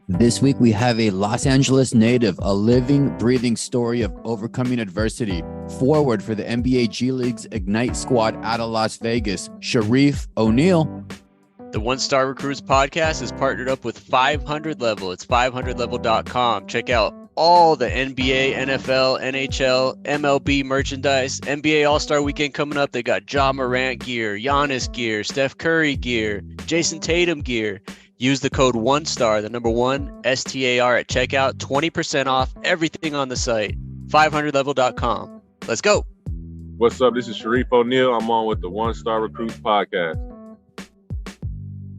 This week, we have a Los Angeles native, a living, breathing story of overcoming adversity. Forward for the NBA G League's Ignite squad out of Las Vegas, Shareef O'Neal. The One Star Recruits podcast is partnered up with 500 Level. It's 500level.com. Check out all the NBA, NFL, NHL, MLB merchandise. NBA All-Star Weekend coming up. They got Ja Morant gear, Giannis gear, Steph Curry gear, Jason Tatum gear. Use the code ONESTAR, the number one, STAR at checkout. 20% off everything on the site. 500level.com. Let's go. What's up? This is Shareef O'Neal. I'm on with the One Star Recruits podcast.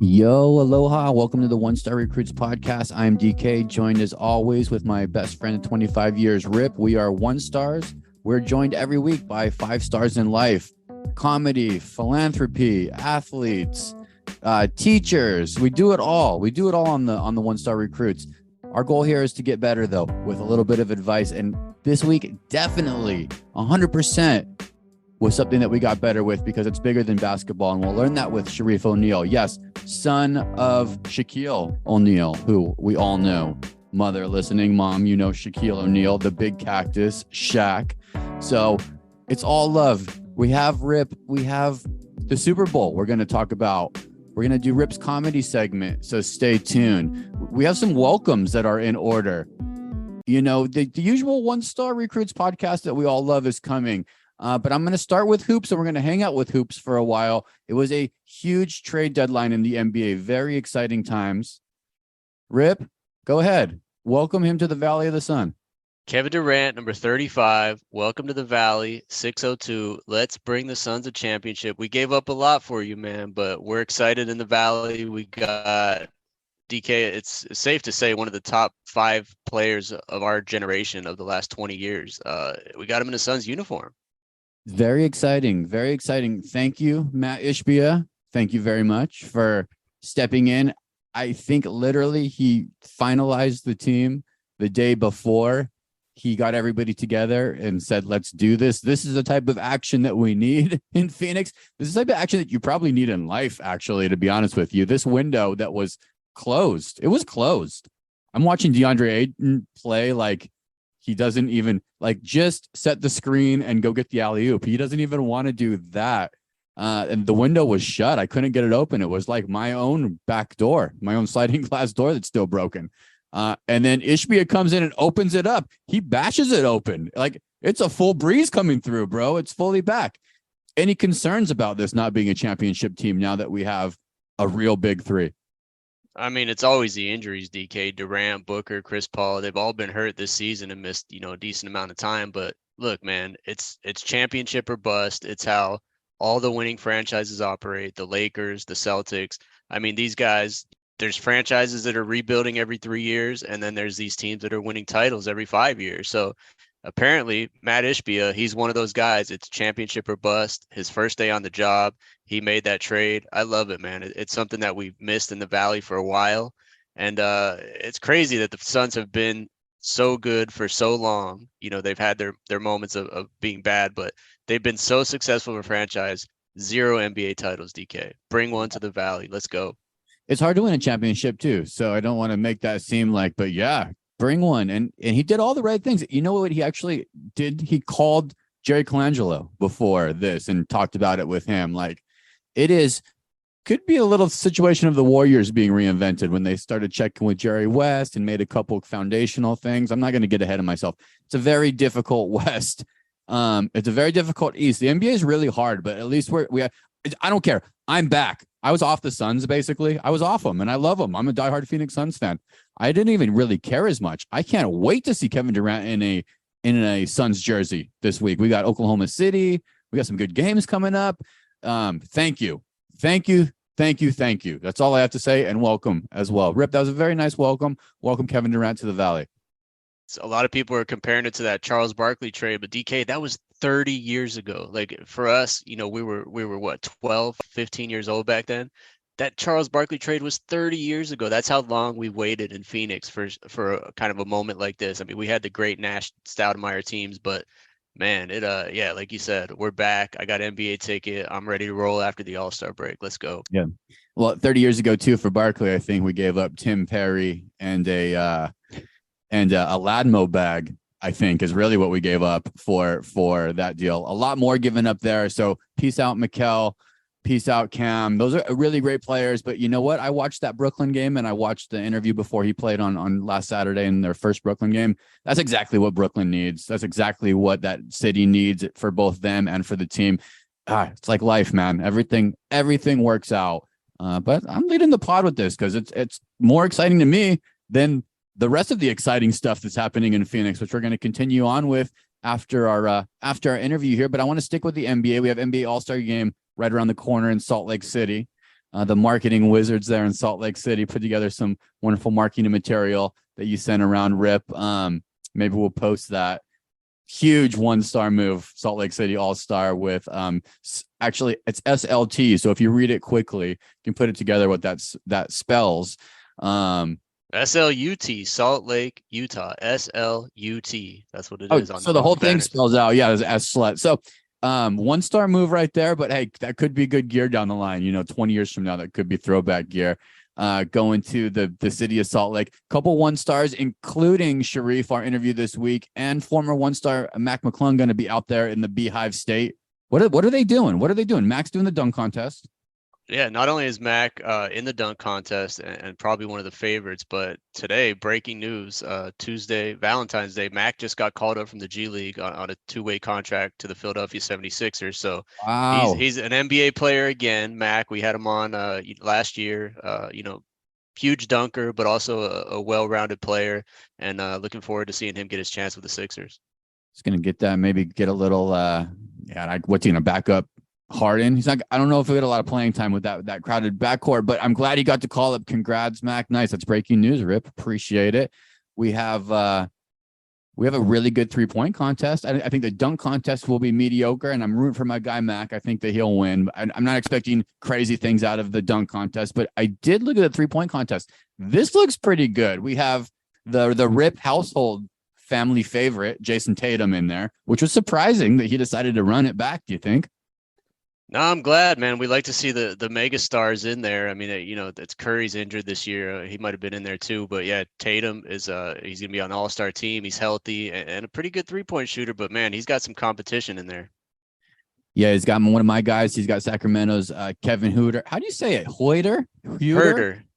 Yo, aloha. Welcome to the One Star Recruits podcast. I'm DK, joined as always with my best friend of 25 years, Rip. We are one stars. We're joined every week by 5 stars in life, comedy, philanthropy, athletes, teachers. We do it all. We do it all on the One Star Recruits. Our goal here is to get better, though, with a little bit of advice. And this week, definitely 100% was something that we got better with because it's bigger than basketball. And we'll learn that with Shareef O'Neal. Yes, son of Shaquille O'Neal, who we all know. Mother listening, mom, you know Shaquille O'Neal, the big cactus, Shaq. So it's all love. We have Rip. We have the Super Bowl we're going to talk about. We're going to do Rip's comedy segment, so stay tuned. We have some welcomes that are in order. You know, the usual One Star Recruits podcast that we all love is coming. But I'm going to start with hoops, and we're going to hang out with hoops for a while. It was a huge trade deadline in the NBA. Very exciting times. Rip, go ahead. Welcome him to the Valley of the Sun. Kevin Durant, number 35. Welcome to the Valley, 602. Let's bring the Suns a championship. We gave up a lot for you, man, but we're excited in the Valley. We got DK. It's safe to say one of the top 5 players of our generation of the last 20 years. We got him in a Suns uniform. Very exciting. Very exciting. Thank you, Matt Ishbia. Thank you very much for stepping in. I think literally he finalized the team the day before. He got everybody together and said, let's do this. This is the type of action that we need in Phoenix. This is the type of action that you probably need in life, actually, to be honest with you. This window that was closed, it was closed. I'm watching DeAndre Ayton play like he doesn't even, like, just set the screen and go get the alley-oop. He doesn't even want to do that. And the window was shut. I couldn't get it open. It was like my own back door, my own sliding glass door that's still broken. And then Ishbia comes in and opens it up. He bashes it open. Like, it's a full breeze coming through, bro. It's fully back. Any concerns about this not being a championship team now that we have a real big 3? I mean, it's always the injuries, DK. Durant, Booker, Chris Paul, they've all been hurt this season and missed, a decent amount of time. But look, man, it's championship or bust. It's how all the winning franchises operate, the Lakers, the Celtics. I mean, these guys, there's franchises that are rebuilding every 3 years, and then there's these teams that are winning titles every 5 years. So apparently, Matt Ishbia, he's one of those guys. It's championship or bust. His first day on the job, he made that trade. I love it, man. It's something that we've missed in the Valley for a while. And it's crazy that the Suns have been so good for so long. They've had their moments of being bad, but they've been so successful of a franchise. 0 NBA titles, DK. Bring one to the Valley. Let's go. It's hard to win a championship too. So I don't want to make that seem like, but yeah, bring one. And he did all the right things. You know what he actually did? He called Jerry Colangelo before this and talked about it with him. Like, could be a little situation of the Warriors being reinvented when they started checking with Jerry West and made a couple foundational things. I'm not going to get ahead of myself. It's a very difficult West. It's a very difficult East. The NBA is really hard, but at least I don't care. I'm back. I was off the Suns, basically. I was off them, and I love them. I'm a diehard Phoenix Suns fan. I didn't even really care as much. I can't wait to see Kevin Durant in a Suns jersey this week. We got Oklahoma City. We got some good games coming up. Thank you. That's all I have to say, and welcome as well. Rip, that was a very nice welcome. Welcome Kevin Durant to the Valley. So a lot of people are comparing it to that Charles Barkley trade, but DK, that was 30 years ago. Like, for us, we were what, 12, 15 years old back then. That Charles Barkley trade was 30 years ago. That's how long we waited in Phoenix for a kind of a moment like this. I mean, we had the great Nash Stoudemire teams, but man, yeah, like you said, we're back. I got an NBA ticket. I'm ready to roll after the All-Star break. Let's go. Yeah. Well, 30 years ago, too, for Barkley, I think we gave up Tim Perry a Ladmo bag, I think, is really what we gave up for that deal. A lot more given up there. So peace out, Mikkel. Peace out, Cam. Those are really great players. But you know what? I watched that Brooklyn game, and I watched the interview before he played on last Saturday in their first Brooklyn game. That's exactly what Brooklyn needs. That's exactly what that city needs for both them and for the team. It's like life, man. Everything works out. But I'm leading the pod with this because it's more exciting to me than the rest of the exciting stuff that's happening in Phoenix, which we're going to continue on with after our interview here. But I want to stick with the NBA. We have NBA All-Star Game right around the corner in Salt Lake City. The marketing wizards there in Salt Lake City put together some wonderful marketing material that you sent around, Rip. Maybe we'll post that. Huge one-star move, Salt Lake City All-Star with actually it's SLT. So if you read it quickly, you can put it together what that spells. SLUT, Salt Lake, Utah. SLUT. That's what it is. So the whole thing spells out, as slut. So one-star move right there, but hey, that could be good gear down the line. 20 years from now, that could be throwback gear. Going to the city of Salt Lake. Couple one-stars, including Shareef, our interview this week, and former one-star Mac McClung going to be out there in the Beehive State. What are they doing? Mac's doing the dunk contest. Yeah, not only is Mac in the dunk contest and probably one of the favorites, but today, breaking news, Tuesday, Valentine's Day, Mac just got called up from the G League on a two-way contract to the Philadelphia 76ers. So wow, he's an NBA player again, Mac. We had him on last year, huge dunker, but also a well-rounded player, and looking forward to seeing him get his chance with the Sixers. He's going to get that, maybe get a little, what's he going to back up? Harden. He's not. I don't know if we had a lot of playing time with that crowded backcourt, but I'm glad he got to call up. Congrats, Mac. Nice. That's breaking news, Rip. Appreciate it. We have a really good 3-point contest. I think the dunk contest will be mediocre, and I'm rooting for my guy Mac. I think that he'll win. I'm not expecting crazy things out of the dunk contest, but I did look at the 3-point contest. This looks pretty good. We have the Rip household family favorite, Jason Tatum, in there, which was surprising that he decided to run it back. Do you think? No, I'm glad, man. We like to see the mega stars in there. I mean, it's Curry's injured this year. He might have been in there too, but yeah, Tatum is he's gonna be on the All-Star team. He's healthy and a pretty good 3-point shooter, but man, he's got some competition in there. Yeah, he's got one of my guys. He's got Sacramento's Kevin Huerter. How do you say it? Huerter.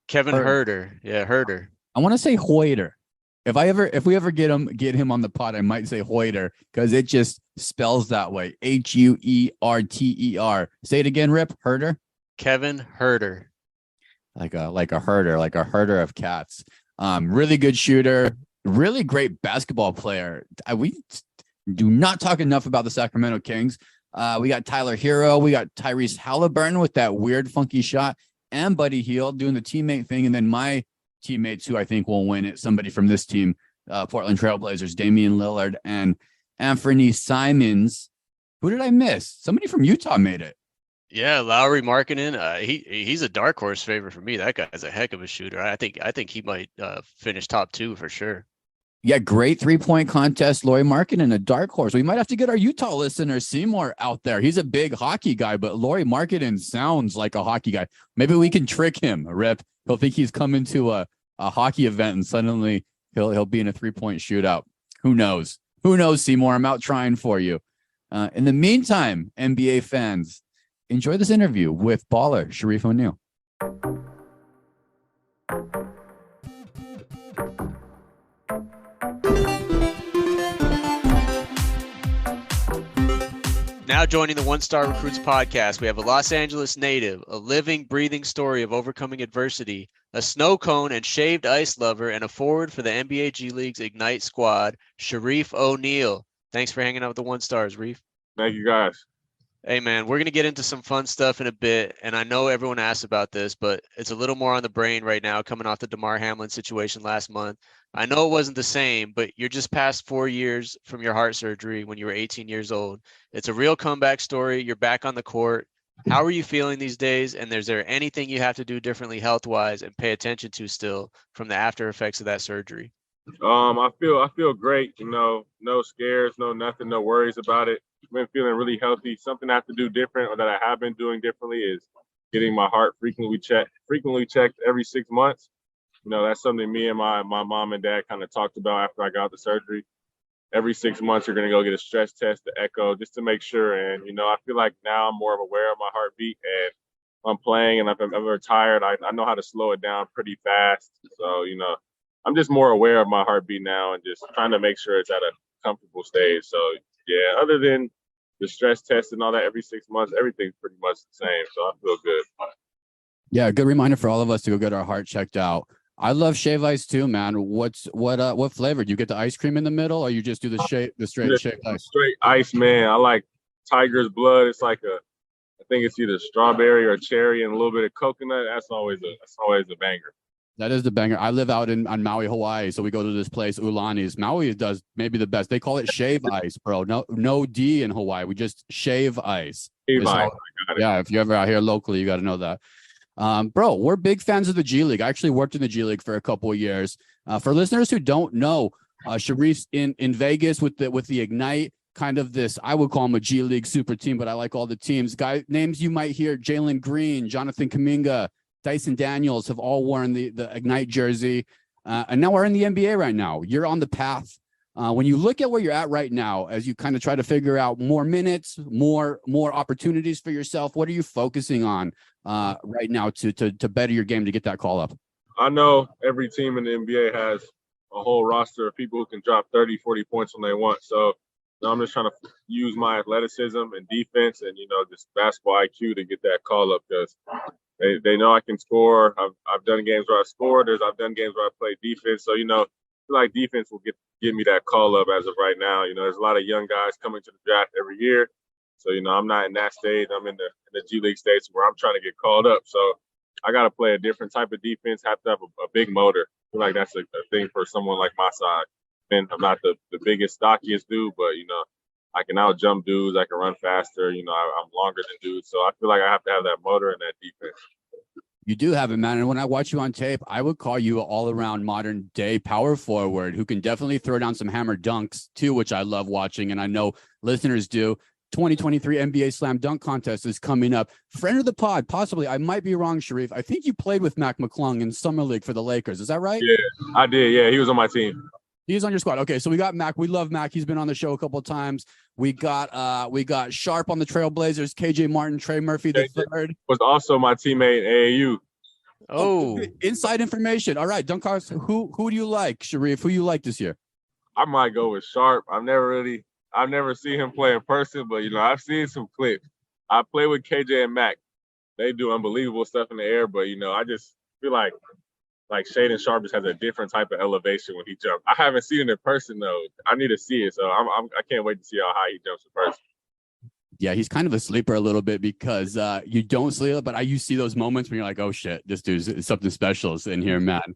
Kevin Huerter. Yeah, Huerter. I want to say Huerter. If we ever get him on the pod, I might say Huerter because it just spells that way. Huerter. Say it again, Rip. Huerter. Kevin Huerter. Like a herder of cats. Really good shooter. Really great basketball player. We do not talk enough about the Sacramento Kings. We got Tyler Hero. We got Tyrese Halliburton with that weird, funky shot, and Buddy Hield doing the teammate thing, and then my teammates who I think will win it. Somebody from this team, Portland Trailblazers, Damian Lillard and Anthony Simons. Who did I miss? Somebody from Utah made it. Yeah, Lauri Markkanen. He's a dark horse favorite for me. That guy's a heck of a shooter. I think he might finish top 2 for sure. Yeah, great 3-point contest. Lauri Markkanen, a dark horse. We might have to get our Utah listener Seymour out there. He's a big hockey guy, but Lauri Markkanen sounds like a hockey guy. Maybe we can trick him, Rip. He'll think he's coming to a hockey event and suddenly he'll be in a 3-point shootout. Who knows? Seymour? I'm out trying for you. In the meantime, NBA fans, enjoy this interview with baller Shareef O'Neal. Now joining the One Star Recruits podcast, we have a Los Angeles native, a living, breathing story of overcoming adversity, a snow cone and shaved ice lover, and a forward for the NBA G League's Ignite squad, Shareef O'Neal. Thanks for hanging out with the One Stars, Reef. Thank you, guys. Hey, man, we're going to get into some fun stuff in a bit, and I know everyone asked about this, but it's a little more on the brain right now coming off the DeMar Hamlin situation last month. I know it wasn't the same, but you're just past 4 years from your heart surgery when you were 18 years old. It's a real comeback story. You're back on the court. How are you feeling these days? And is there anything you have to do differently health-wise and pay attention to still from the after effects of that surgery? I feel great. No scares, no nothing, no worries about it. I've been feeling really healthy. Something I have to do different, or that I have been doing differently, is getting my heart frequently checked every 6 months. that's something me and my mom and dad kind of talked about after I got the surgery. Every 6 months, you're going to go get a stress test, the echo, just to make sure. And, I feel like now I'm more aware of my heartbeat. And I'm playing and if I'm ever tired, I know how to slow it down pretty fast. So, I'm just more aware of my heartbeat now and just trying to make sure it's at a comfortable stage. So, yeah, other than the stress test and all that every 6 months, everything's pretty much the same. So I feel good. Yeah, good reminder for all of us to go get our heart checked out. I love shave ice too, man. What flavor? Do you get the ice cream in the middle, or you just do the straight shaved ice? Straight ice, man. I like Tiger's Blood. It's like I think it's either strawberry or cherry and a little bit of coconut. That's always a banger. That is the banger. I live out on Maui, Hawaii, so we go to this place, Ulani's. Maui does maybe the best. They call it shave ice, bro. No D in Hawaii. We just shave ice. Shave ice. Yeah, if you're ever out here locally, you got to know that. Bro, we're big fans of the G League. I actually worked in the G League for a couple of years. For listeners who don't know, Shareef's in Vegas with the Ignite, kind of this, I would call him a G League super team, but I like all the teams. Guy names you might hear: Jalen Green, Jonathan Kuminga, Dyson Daniels have all worn the Ignite jersey, and now we're in the NBA right now. You're on the path. When you look at where you're at right now, as you kind of try to figure out more minutes, more opportunities for yourself, what are you focusing on right now to better your game to get that call up? I know every team in the NBA has a whole roster of people who can drop 30, 40 points when they want. So I'm just trying to use my athleticism and defense and, just basketball IQ to get that call up because they know I can score. I've done games where I scored. I've done games where I played defense. So, I feel like defense will give me that call up as of right now. There's a lot of young guys coming to the draft every year. So, I'm not in that stage. I'm in the G League stage where I'm trying to get called up. So I got to play a different type of defense, have to have a big motor. I feel like that's a thing for someone like my side. And I'm not the biggest, stockiest dude, but, I can out jump dudes. I can run faster. I'm longer than dudes. So I feel like I have to have that motor and that defense. You do have it, man. And when I watch you on tape, I would call you an all-around modern-day power forward who can definitely throw down some hammer dunks too, which I love watching, and I know listeners do. 2023 NBA Slam Dunk Contest is coming up. Friend of the pod, possibly. I might be wrong, Shareef. I think you played with Mac McClung in Summer League for the Lakers. Is that right? Yeah, I did. Yeah, he was on my team. He's on your squad. Okay, so we got Mac. We love Mac. He's been on the show a couple of times. We got Sharp on the Trailblazers, KJ Martin, Trey Murphy the third. Was also my teammate at AAU. Oh, inside information. All right, Dunkars. Who do you like, Shareef? Who you like this year? I might go with Sharp. I've never seen him play in person, but I've seen some clips. I play with KJ and Mac. They do unbelievable stuff in the air, but I just feel like Shaedon Sharp just has a different type of elevation when he jumps. I haven't seen it in person though. I need to see it, so I can't wait to see how high he jumps in person. Yeah, he's kind of a sleeper a little bit because you don't see it, but you see those moments when you're like, oh shit, this dude's something special in here, man.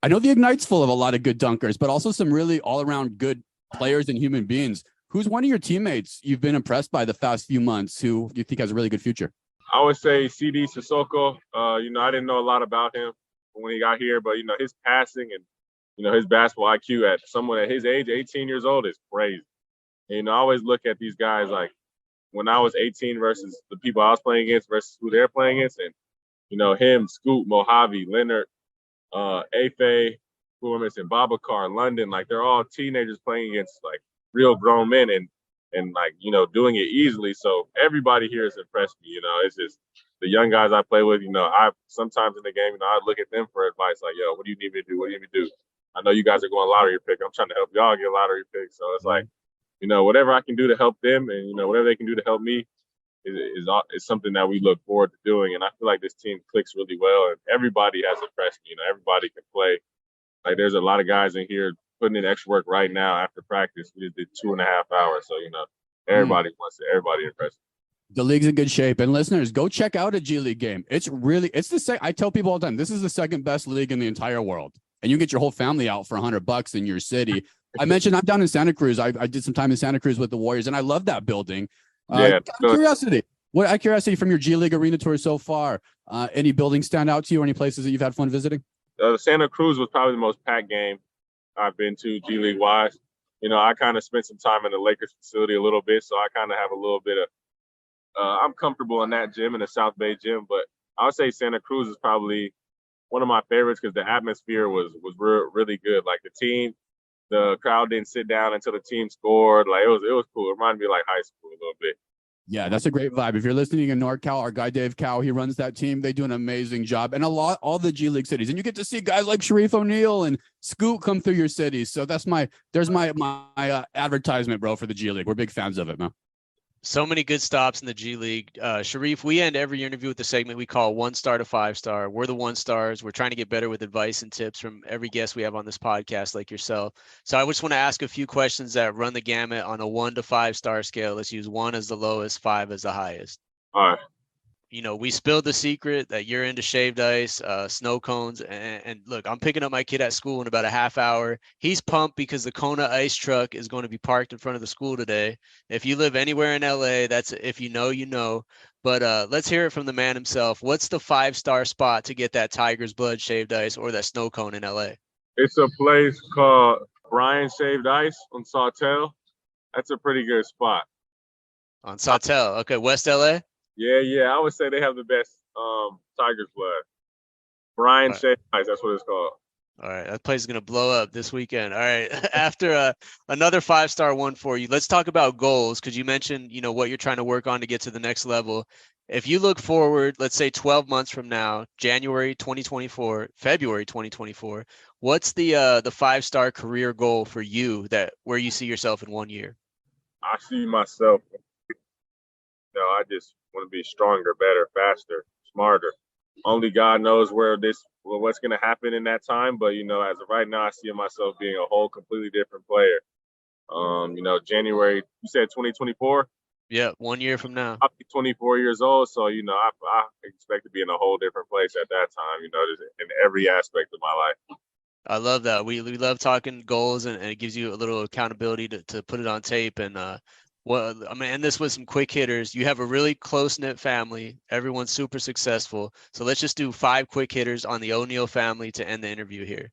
I know the Ignite's full of a lot of good dunkers, but also some really all-around good players and human beings. Who's one of your teammates you've been impressed by the past few months who you think has a really good future? I would say CD Sissoko. I didn't know a lot about him when he got here, but his passing and his basketball IQ at someone at his age, 18 years old, is crazy. And I always look at these guys like when I was 18 versus the people I was playing against versus who they're playing against, and him, Scoot, Mojave, Leonard, Afe, who I'm missing, Babacar, London, like they're all teenagers playing against like real grown men and doing it easily. So everybody here has impressed me. It's just the young guys I play with. I sometimes in the game, I look at them for advice like, yo, what do you need me to do? What do you need me to do? I know you guys are going lottery pick. I'm trying to help y'all get lottery pick. So it's like, whatever I can do to help them and whatever they can do to help me is something that we look forward to doing. And I feel like this team clicks really well, and everybody has impressed me. Everybody can play. Like there's a lot of guys in here putting in extra work right now after practice. We just did 2.5 hours. So, everybody wants it. Everybody impressed. The league's in good shape. And listeners, go check out a G League game. It's I tell people all the time, this is the second best league in the entire world. And you get your whole family out for $100 in your city. I mentioned I'm down in Santa Cruz. I did some time in Santa Cruz with the Warriors, and I love that building. Curiosity. What curiosity from your G League arena tour so far? Any buildings stand out to you or any places that you've had fun visiting? Santa Cruz was probably the most packed game I've been to G League wise. I kind of spent some time in the Lakers facility a little bit, so I kind of have a little bit of I'm comfortable in that gym, in the South Bay gym, but I would say Santa Cruz is probably one of my favorites because the atmosphere was really good. Like the team, the crowd didn't sit down until the team scored. Like it was cool. It reminded me of like high school a little bit. Yeah, that's a great vibe. If you're listening in NorCal, our guy Dave Cow, he runs that team. They do an amazing job, and all the G League cities, and you get to see guys like Shareef O'Neal and Scoot come through your cities. So there's my advertisement, bro, for the G League. We're big fans of it, man. So many good stops in the G League. Shareef, we end every interview with the segment we call 1 star to 5 star. We're the 1 stars. We're trying to get better with advice and tips from every guest we have on this podcast, like yourself. So I just want to ask a few questions that run the gamut on a 1 to 5 star scale. Let's use 1 as the lowest, 5 as the highest. All right. You know, we spilled the secret that you're into shaved ice, snow cones, and look, I'm picking up my kid at school in about a half hour. He's pumped because the Kona ice truck is going to be parked in front of the school today. If you live anywhere in LA, that's if you know, you know. But let's hear it from the man himself. What's the 5-star spot to get that Tiger's Blood shaved ice or that snow cone in LA? It's a place called Brian Shaved Ice on Sawtell. That's a pretty good spot. On Sawtell. Okay, West LA? Yeah. I would say they have the best Tiger's Blood. Brian Shaved Ice, that's what it's called. All right, that place is going to blow up this weekend. All right, after another 5-star one for you, let's talk about goals because you mentioned, you know, what you're trying to work on to get to the next level. If you look forward, let's say 12 months from now, January 2024, February 2024, what's the 5-star career goal for you that where you see yourself in 1 year? I see myself, I just want to be stronger, better, faster, smarter. Only God knows what's going to happen in that time. But, as of right now, I see myself being a whole completely different player. January, you said 2024? Yeah, 1 year from now. I'll be 24 years old. So, I expect to be in a whole different place at that time, in every aspect of my life. I love that. We love talking goals and it gives you a little accountability to put it on tape. And I'm going to end this with some quick hitters. You have a really close-knit family. Everyone's super successful. So let's just do 5 quick hitters on the O'Neal family to end the interview here.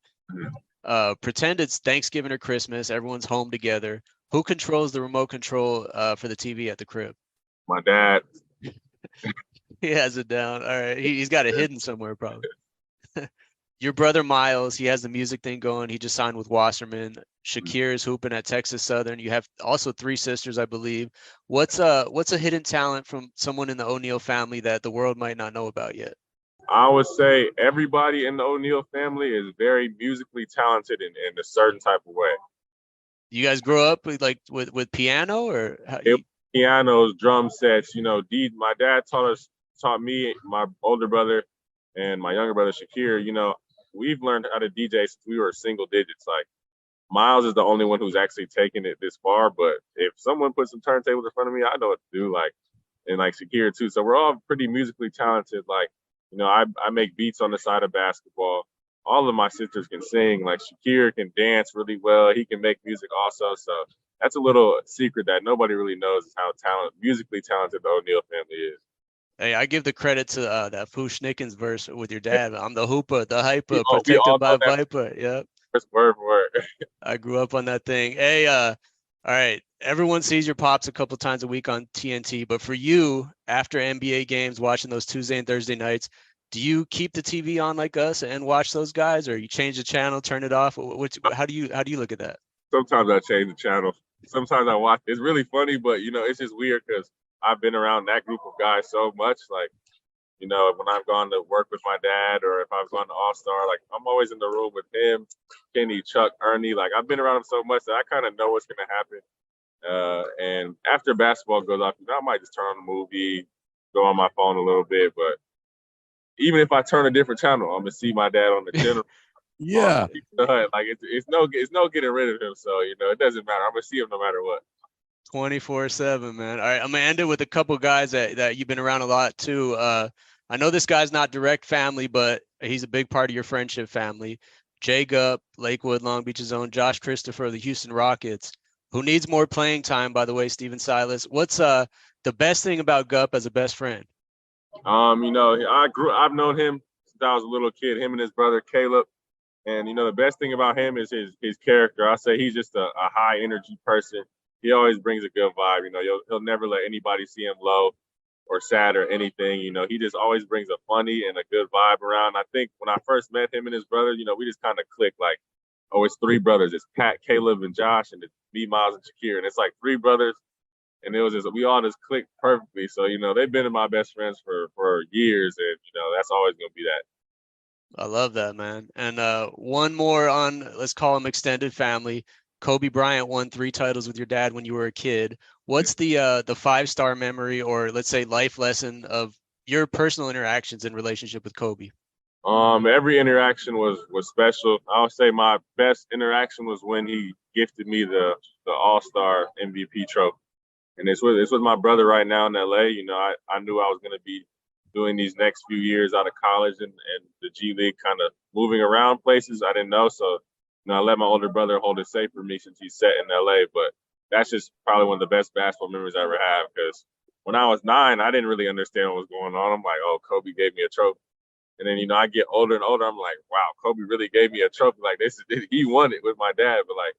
Pretend it's Thanksgiving or Christmas. Everyone's home together. Who controls the remote control for the TV at the crib? My dad. He has it down. All right. He's got it hidden somewhere probably. Your brother Miles, he has the music thing going. He just signed with Wasserman. Shakir is hooping at Texas Southern. You have also 3 sisters, I believe. What's a hidden talent from someone in the O'Neal family that the world might not know about yet? I would say everybody in the O'Neal family is very musically talented in a certain type of way. You guys grow up with piano or pianos, drum sets? My dad taught me, my older brother, and my younger brother Shakir. We've learned how to DJ since we were single digits. Like Miles is the only one who's actually taken it this far. But if someone puts some turntables in front of me, I know what to do. And Shakir too. So we're all pretty musically talented. I make beats on the side of basketball. All of my sisters can sing. Like Shakir can dance really well. He can make music also. So that's a little secret that nobody really knows is how musically talented the O'Neal family is. Hey, I give the credit to that Pooh Schnickens verse with your dad. I'm the hooper, the hyper, protected by Viper. Yep. Word for word. I grew up on that thing. Hey, all right. Everyone sees your pops a couple times a week on TNT, but for you, after NBA games, watching those Tuesday and Thursday nights, do you keep the TV on like us and watch those guys, or you change the channel, turn it off? How do you look at that? Sometimes I change the channel. Sometimes I watch. It's really funny, but it's just weird because I've been around that group of guys so much. When I've gone to work with my dad or if I've gone to All-Star, I'm always in the room with him, Kenny, Chuck, Ernie. I've been around him so much that I kind of know what's going to happen. And after basketball goes off, I might just turn on the movie, go on my phone a little bit. But even if I turn a different channel, I'm going to see my dad on the channel. Yeah. It's no getting rid of him. So, it doesn't matter. I'm going to see him no matter what. 24/7, man. All right, I'm gonna end it with a couple guys that you've been around a lot too. I know this guy's not direct family, but he's a big part of your friendship family. Jay Gupp, Lakewood, Long Beach's own Josh Christopher, the Houston Rockets, who needs more playing time, by the way, Steven Silas. What's the best thing about Gupp as a best friend? I've known him since I was a little kid, him and his brother Caleb. And the best thing about him is his character. I say he's just a high energy person. He always brings a good vibe. He'll never let anybody see him low. or sad or anything. He just always brings a funny and a good vibe around. I think when I first met him and his brother, we just kind of clicked like, oh, it's three brothers. It's Pat, Caleb, and Josh, and it's me, Miles, and Shakir. And it's like three brothers. And it was just, we all just clicked perfectly. So, they've been my best friends for years. And, that's always going to be that. I love that, man. And one more on, let's call him extended family. Kobe Bryant won 3 titles with your dad when you were a kid. What's the 5-star memory, or let's say life lesson, of your personal interactions in relationship with Kobe? Every interaction was special. I would say my best interaction was when he gifted me the All-Star MVP trophy. And it's with my brother right now in LA. I knew I was going to be doing these next few years out of college and the G League, kind of moving around places I didn't know. So, I let my older brother hold it safe for me since he's set in LA. But that's just probably one of the best basketball memories I ever have, because when I was 9, I didn't really understand what was going on. I'm like, oh, Kobe gave me a trophy. And then, I get older and older. I'm like, wow, Kobe really gave me a trophy. Like, he won it with my dad. But, like,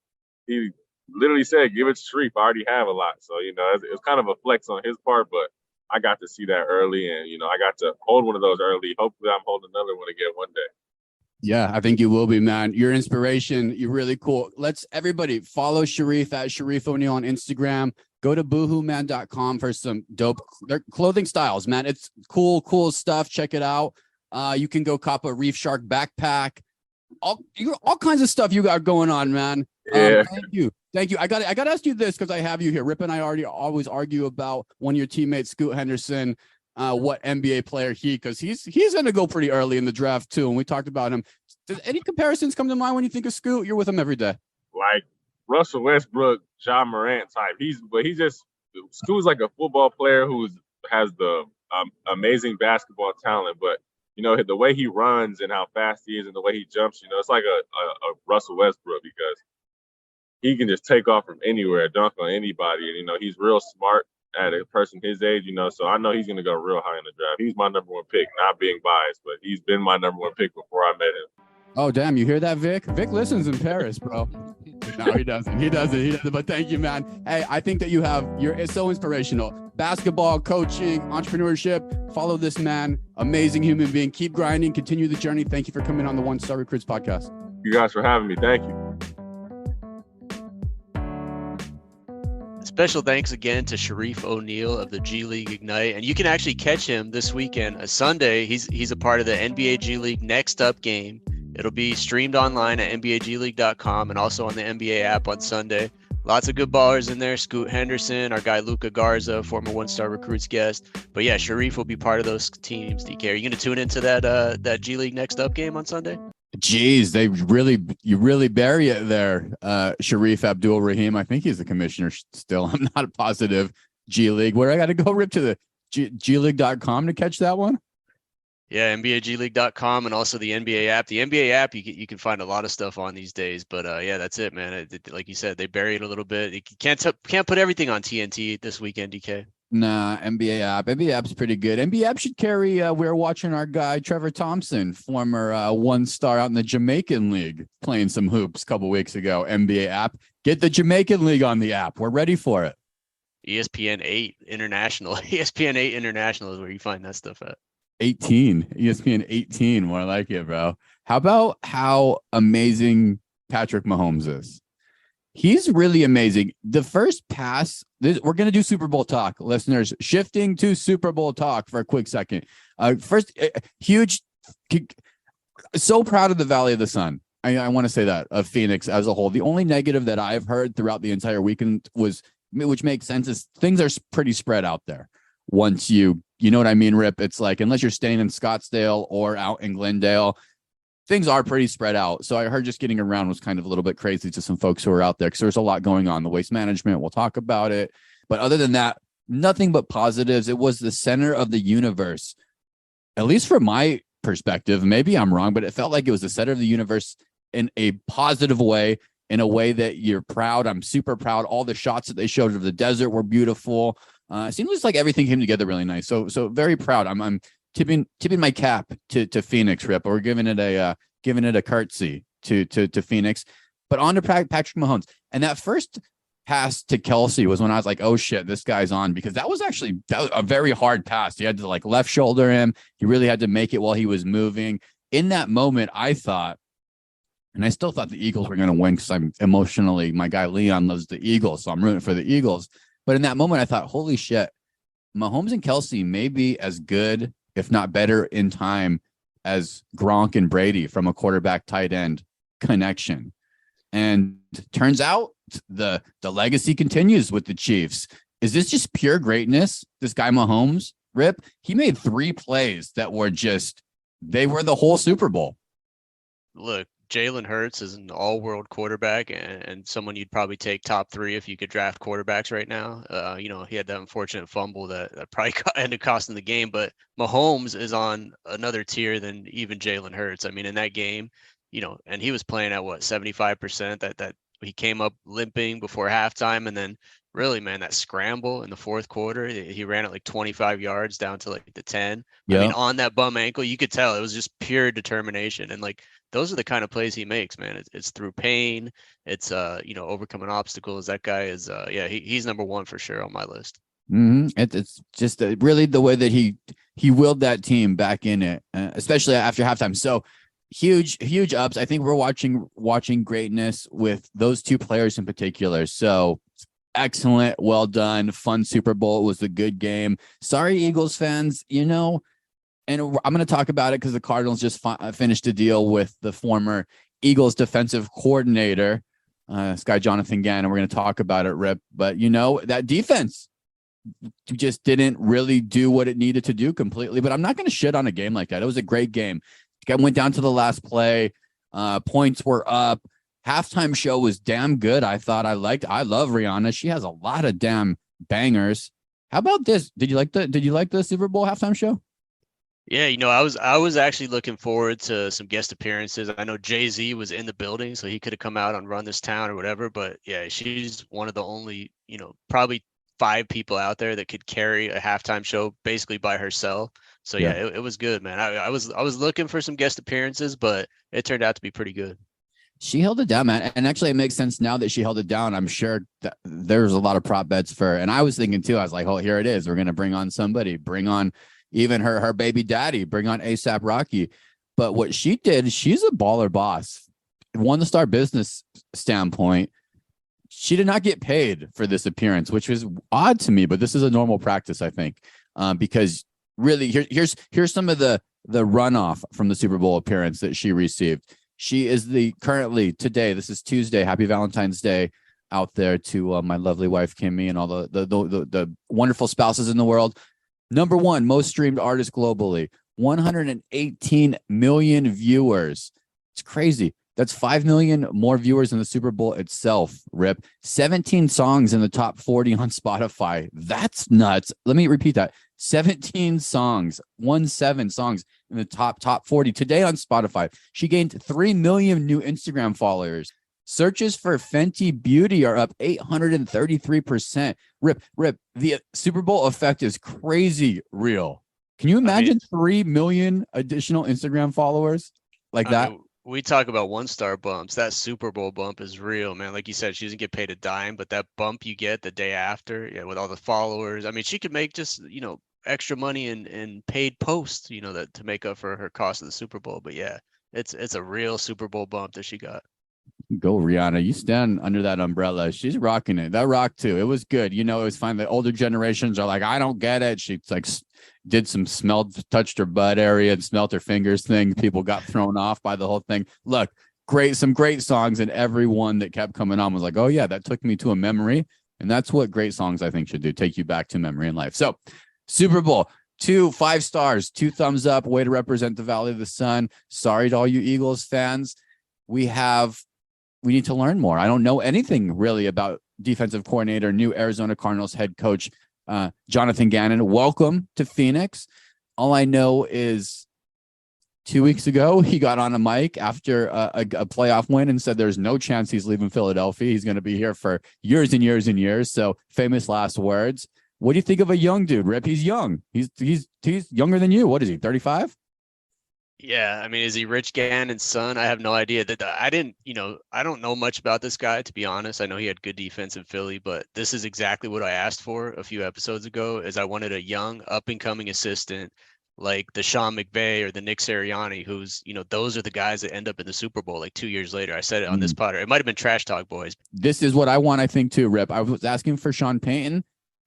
he literally said, give it to Shareef. I already have a lot. So, it was kind of a flex on his part. But I got to see that early. And, I got to hold one of those early. Hopefully, I'm holding another one again one day. Yeah, I think you will be, man. Your inspiration. You're really cool. Let's everybody follow Shareef at Shareef O'Neal on Instagram. Go to boohooman.com for some dope clothing styles, man. It's cool stuff. Check it out. You can go cop a Reef Shark backpack. All kinds of stuff you got going on, man. Yeah. Thank you. I got to ask you this, because I have you here. Rip and I always argue about one of your teammates, Scoot Henderson. What NBA player because he's going to go pretty early in the draft too. And we talked about him. Does any comparisons come to mind when you think of Scoot? You're with him every day. Like Russell Westbrook, John Morant type. Scoot's like a football player who has the amazing basketball talent, but the way he runs and how fast he is and the way he jumps, it's like a Russell Westbrook, because he can just take off from anywhere, dunk on anybody. And, he's real smart at a person his age, so I know he's going to go real high in the draft. He's my number 1 pick, not being biased, but he's been my number 1 pick before I met him. Oh, damn. You hear that, Vic? Vic listens in Paris, bro. No, he doesn't. He doesn't. But thank you, man. Hey, I think that it's so inspirational. Basketball, coaching, entrepreneurship. Follow this man. Amazing human being. Keep grinding. Continue the journey. Thank you for coming on the One Star Recruits podcast. You guys for having me. Thank you. Special thanks again to Shareef O'Neal of the G League Ignite. And you can actually catch him this weekend, a Sunday. He's a part of the NBA G League Next Up game. It'll be streamed online at NBAGleague.com and also on the NBA app on Sunday. Lots of good ballers in there. Scoot Henderson, our guy Luka Garza, former One-Star Recruits guest. But yeah, Shareef will be part of those teams, DK. Are you going to tune into that G League Next Up game on Sunday? Jeez, you really bury it there. Shareef Abdul Rahim. I think he's the commissioner still. I'm not positive. G League. Where I got to go, Rip, to the gleague.com to catch that one? Yeah, NBAGleague.com and also the NBA app. The NBA app, you can find a lot of stuff on these days. But yeah, that's it, man. Like you said, they bury it a little bit. You can't put everything on TNT this weekend, DK. Nah, NBA app. NBA app's pretty good. NBA app should carry. We're watching our guy Trevor Thompson, former one-star out in the Jamaican League, playing some hoops a couple weeks ago. NBA app. Get the Jamaican League on the app. We're ready for it. ESPN 8 International. ESPN 8 International is where you find that stuff at. 18. ESPN 18. More like it, bro. How about how amazing Patrick Mahomes is? He's really amazing. The first pass, we're going to do Super Bowl talk, listeners. Shifting to Super Bowl talk for a quick second. Huge, so proud of the Valley of the Sun. I want to say that, of Phoenix as a whole. The only negative that I've heard throughout the entire weekend was, which makes sense, is things are pretty spread out there. Once you know what I mean, Rip? It's like, unless you're staying in Scottsdale or out in Glendale, things are pretty spread out. So I heard just getting around was kind of a little bit crazy to some folks who are out there, because there's a lot going on. The waste management, we'll talk about it. But other than that, nothing but positives. It was the center of the universe, at least from my perspective. Maybe I'm wrong, but it felt like it was the center of the universe in a positive way, in a way that you're proud. I'm super proud. All the shots that they showed of the desert were beautiful. It seems like everything came together really nice. So very proud. I'm tipping my cap to Phoenix, Rip. We're giving it a curtsy to Phoenix. But on to Patrick Mahomes. And that first pass to Kelsey was when I was like, oh shit, this guy's on, because that was a very hard pass. He had to like left shoulder him. He really had to make it while he was moving. In that moment, I thought, and I still thought the Eagles were going to win because I'm emotionally, my guy Leon loves the Eagles, so I'm rooting for the Eagles. But in that moment, I thought, holy shit, Mahomes and Kelsey may be as good, if not better in time, as Gronk and Brady from a quarterback tight end connection. And turns out the legacy continues with the Chiefs. Is this just pure greatness? This guy Mahomes, Rip, he made 3 plays that were they were the whole Super Bowl. Look, Jalen Hurts is an all-world quarterback and someone you'd probably take top 3 if you could draft quarterbacks right now. He had that unfortunate fumble that probably ended costing the game, but Mahomes is on another tier than even Jalen Hurts. I mean, in that game, and he was playing at 75%, that he came up limping before halftime. And then really, man, that scramble in the fourth quarter, he ran it like 25 yards down to like the 10. Yeah. I mean, on that bum ankle, you could tell it was just pure determination. And like, those are the kind of plays he makes, man. It's through pain. It's, overcoming obstacles. That guy is, he's number 1 for sure on my list. Mm-hmm. It's just really the way that he willed that team back in it, especially after halftime. So huge ups. I think we're watching greatness with those 2 players in particular. So excellent. Well done. Fun Super Bowl. It was a good game. Sorry, Eagles fans, and I'm going to talk about it because the Cardinals just finished a deal with the former Eagles defensive coordinator, this guy, Jonathan Gannon. We're going to talk about it, Rip. But, that defense just didn't really do what it needed to do completely. But I'm not going to shit on a game like that. It was a great game. It went down to the last play. Points were up. Halftime show was damn good. I love Rihanna. She has a lot of damn bangers. How about this? Did you like the Super Bowl halftime show? Yeah, I was actually looking forward to some guest appearances. I know Jay-Z was in the building, so he could have come out and run this town or whatever. But yeah, she's one of the only, probably 5 people out there that could carry a halftime show basically by herself. So yeah, it was good, man. I was looking for some guest appearances, but it turned out to be pretty good. She held it down, man. And actually, it makes sense now that she held it down. I'm sure that there's a lot of prop bets for her. And I was thinking too, I was like, oh, here it is. We're going to bring on somebody, bring on even her baby daddy, bring on ASAP Rocky. But what she did, she's a baller boss. One the star business standpoint, she did not get paid for this appearance, which was odd to me, but this is a normal practice, I think, because really here's some of the runoff from the Super Bowl appearance that she received. She is currently today, this is Tuesday, happy Valentine's Day out there to my lovely wife, Kimmy, and all the wonderful spouses in the world. Number 1 most streamed artist globally, 118 million viewers. It's crazy. That's 5 million more viewers than the Super Bowl itself, Rip. 17 songs in the top 40 on Spotify. That's nuts. Let me repeat that. 17 songs, 17 songs in the top 40 today on Spotify. She gained 3 million new Instagram followers. Searches for Fenty Beauty are up 833%. Rip, the Super Bowl effect is crazy real. Can you imagine 3 million additional Instagram followers like that? We talk about 1-star bumps. That Super Bowl bump is real, man. Like you said, she doesn't get paid a dime, but that bump you get the day after, with all the followers. I mean, she could make just, extra money in paid posts, that to make up for her cost of the Super Bowl. But yeah, it's a real Super Bowl bump that she got. Go Rihanna. You stand under that umbrella. She's rocking it. That rock too. It was good. It was fine. The older generations are like, I don't get it. She's like did some touched her butt area and smelt her fingers thing. People got thrown off by the whole thing. Look, some great songs, and everyone that kept coming on was like, oh yeah, that took me to a memory. And that's what great songs I think should do. Take you back to memory in life. So Super Bowl, 5 stars, 2 thumbs up, way to represent the Valley of the Sun. Sorry to all you Eagles fans. We need to learn more. I don't know anything really about defensive coordinator, new Arizona Cardinals head coach, Jonathan Gannon. Welcome to Phoenix. All I know is 2 weeks ago, he got on a mic after a playoff win and said there's no chance he's leaving Philadelphia. He's going to be here for years and years and years. So famous last words. What do you think of a young dude, Rip? He's young. He's younger than you. What is he, 35? Yeah, I mean, is he Rich Gannon's son? I have no idea. That I didn't, I don't know much about this guy, to be honest. I know he had good defense in Philly, but this is exactly what I asked for a few episodes ago. Is I wanted a young, up and coming assistant like the Sean McVay or the Nick Sirianni, who's, those are the guys that end up in the Super Bowl like 2 years later. I said it on this pod. It might have been Trash Talk Boys. This is what I want, I think, too, Rip. I was asking for Sean Payton.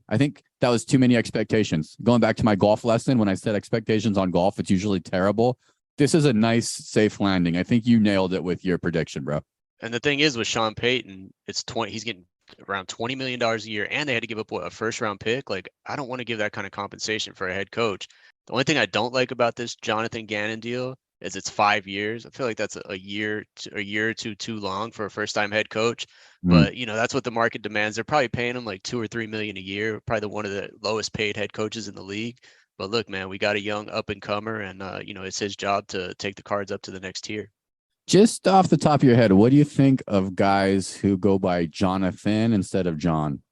I think that was too many expectations. Going back to my golf lesson, when I said expectations on golf, it's usually terrible. This is a nice, safe landing. I think you nailed it with your prediction, bro. And the thing is with Sean Payton, he's getting around $20 million a year, and they had to give up a first round pick. Like, I don't want to give that kind of compensation for a head coach. The only thing I don't like about this Jonathan Gannon deal is it's 5 years. I feel like that's a year or two too long for a first time head coach. But that's what the market demands. They're probably paying him like $2 or $3 million a year, probably one of the lowest paid head coaches in the league. But look, man, we got a young up and comer, and it's his job to take the Cards up to the next tier. Just off the top of your head, what do you think of guys who go by Jonathan instead of John?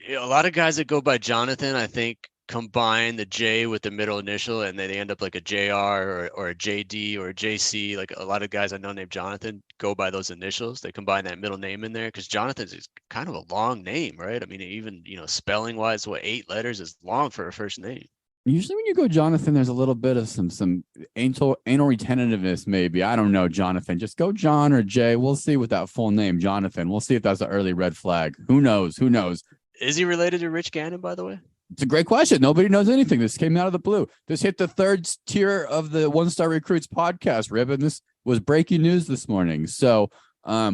A lot of guys that go by Jonathan, I think, combine the J with the middle initial, and they end up like a JR or a JD or a JC. Like a lot of guys I know named Jonathan go by those initials. They combine that middle name in there because Jonathan is kind of a long name, right? I mean, even spelling wise, 8 letters is long for a first name. Usually when you go Jonathan, there's a little bit of some anal retentiveness, maybe. I don't know, Jonathan. Just go John or Jay. We'll see with that full name, Jonathan. We'll see if that's an early red flag. Who knows? Who knows? Is he related to Rich Gannon, by the way? It's a great question. Nobody knows anything. This came out of the blue. This hit the third tier of the One Star Recruits podcast, Ribbon. This was breaking news this morning. So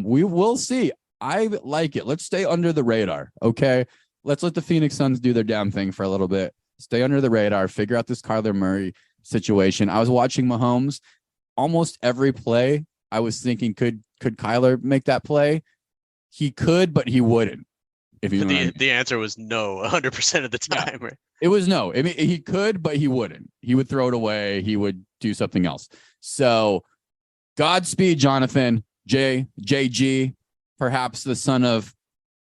we will see. I like it. Let's stay under the radar, okay? Let's let the Phoenix Suns do their damn thing for a little bit. Stay under the radar. Figure out this Kyler Murray situation. I was watching Mahomes. Almost every play, I was thinking, could Kyler make that play? He could, but he wouldn't. If you the answer was no 100% of the time. Yeah. Right? It was no. I mean, he could, but he wouldn't. He would throw it away. He would do something else. So Godspeed, Jonathan. JG, perhaps the son of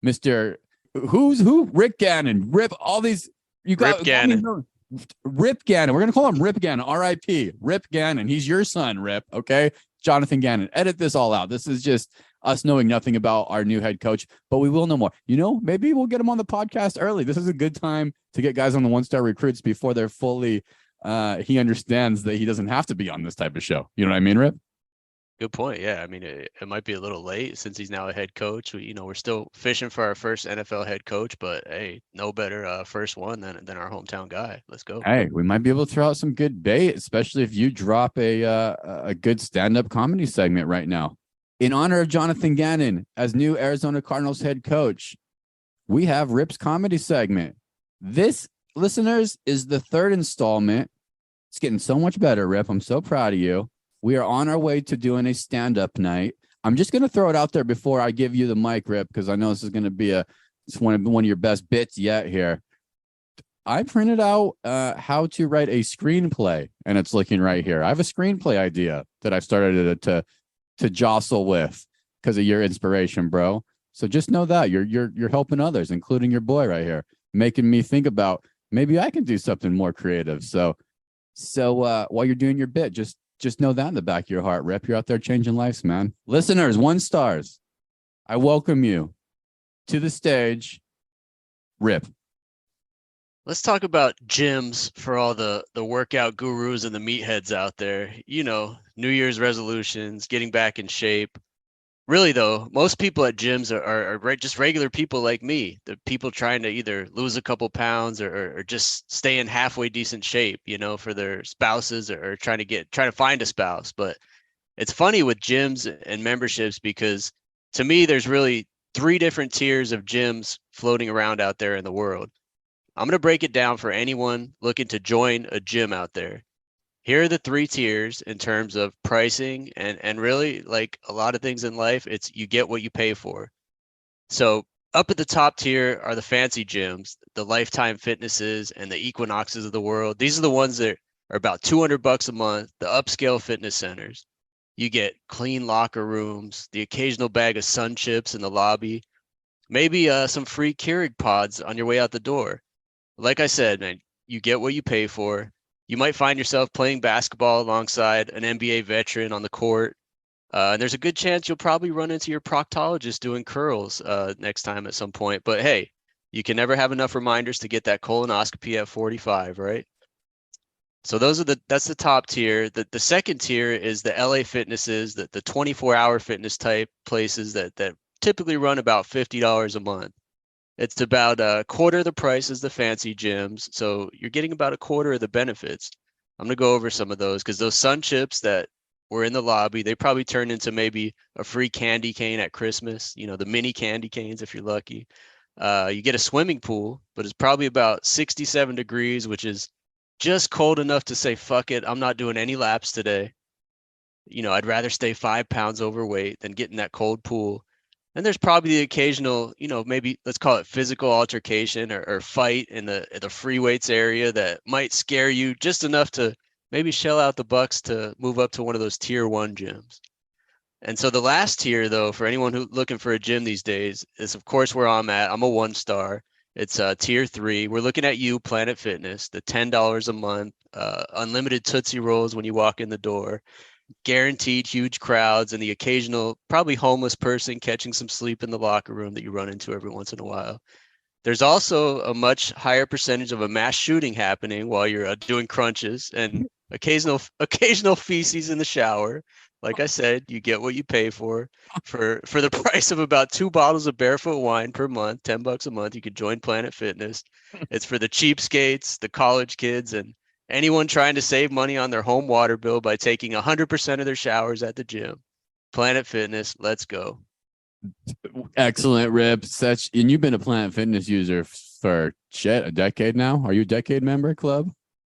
Mr. Who? Rick Gannon. Rip, all these. You got Rip Gannon. Rip Gannon. We're going to call him Rip Gannon. R.I.P. Rip Gannon. He's your son, Rip. Okay. Jonathan Gannon. Edit this all out. This is just us knowing nothing about our new head coach, but we will know more. Maybe we'll get him on the podcast early. This is a good time to get guys on the One Star Recruits before they're fully, he understands that he doesn't have to be on this type of show. You know what I mean, Rip? Good point. Yeah. I mean, it might be a little late since he's now a head coach. We're still fishing for our first NFL head coach, but hey, no better first one than our hometown guy. Let's go. Hey, we might be able to throw out some good bait, especially if you drop a good stand-up comedy segment right now. In honor of Jonathan Gannon as new Arizona Cardinals head coach, we have Rip's comedy segment. This, listeners, is the third installment. It's getting so much better, Rip. I'm so proud of you. We are on our way to doing a stand-up night. I'm just going to throw it out there before I give you the mic, Rip, because I know this is going to be it's one of your best bits yet here. I printed out how to write a screenplay, and it's looking right here. I have a screenplay idea that I've started to jostle with because of your inspiration, bro. So just know that you're helping others, including your boy right here, making me think about maybe I can do something more creative. So while you're doing your bit, just know that in the back of your heart, Rip. You're out there changing lives, man. Listeners, 1 stars, I welcome you to the stage, Rip. Let's talk about gyms for all the workout gurus and the meatheads out there. New Year's resolutions, getting back in shape. Really, though, most people at gyms are just regular people like me. The people trying to either lose a couple pounds or just stay in halfway decent shape, for their spouses or trying to find a spouse. But it's funny with gyms and memberships because to me, there's really 3 different tiers of gyms floating around out there in the world. I'm going to break it down for anyone looking to join a gym out there. Here are the 3 tiers in terms of pricing and really, like a lot of things in life, it's you get what you pay for. So up at the top tier are the fancy gyms, the Lifetime Fitnesses and the Equinoxes of the world. These are the ones that are about $200 a month, the upscale fitness centers. You get clean locker rooms, the occasional bag of Sun Chips in the lobby, maybe some free Keurig pods on your way out the door. Like I said, man, you get what you pay for. You might find yourself playing basketball alongside an NBA veteran on the court. And there's a good chance you'll probably run into your proctologist doing curls next time at some point. But hey, you can never have enough reminders to get that colonoscopy at 45, right? So that's the top tier. The second tier is the LA Fitnesses, the 24-hour fitness type places that typically run about $50 a month. It's about a quarter of the price as the fancy gyms. So you're getting about a quarter of the benefits. I'm going to go over some of those because those sun chips that were in the lobby, they probably turned into maybe a free candy cane at Christmas, the mini candy canes if you're lucky. You get a swimming pool, but it's probably about 67 degrees, which is just cold enough to say, fuck it, I'm not doing any laps today. I'd rather stay 5 pounds overweight than get in that cold pool. And there's probably the occasional, maybe let's call it physical altercation or fight in the free weights area that might scare you just enough to maybe shell out the bucks to move up to one of those tier 1 gyms. And so the last tier, though, for anyone who's looking for a gym these days is, of course, where I'm at. I'm a 1-star. It's tier 3. We're looking at you, Planet Fitness, the $10 a month, unlimited Tootsie Rolls when you walk in the door, guaranteed huge crowds, and the occasional, probably homeless person catching some sleep in the locker room that you run into every once in a while. There's also a much higher percentage of a mass shooting happening while you're doing crunches and occasional feces in the shower. Like I said, you get what you pay for the price of about 2 bottles of barefoot wine per month, $10 a month. You could join Planet Fitness. It's for the cheapskates, the college kids, and anyone trying to save money on their home water bill by taking 100% of their showers at the gym. Planet Fitness, let's go. Excellent, Rip. And you've been a Planet Fitness user for a decade now. Are you a decade member club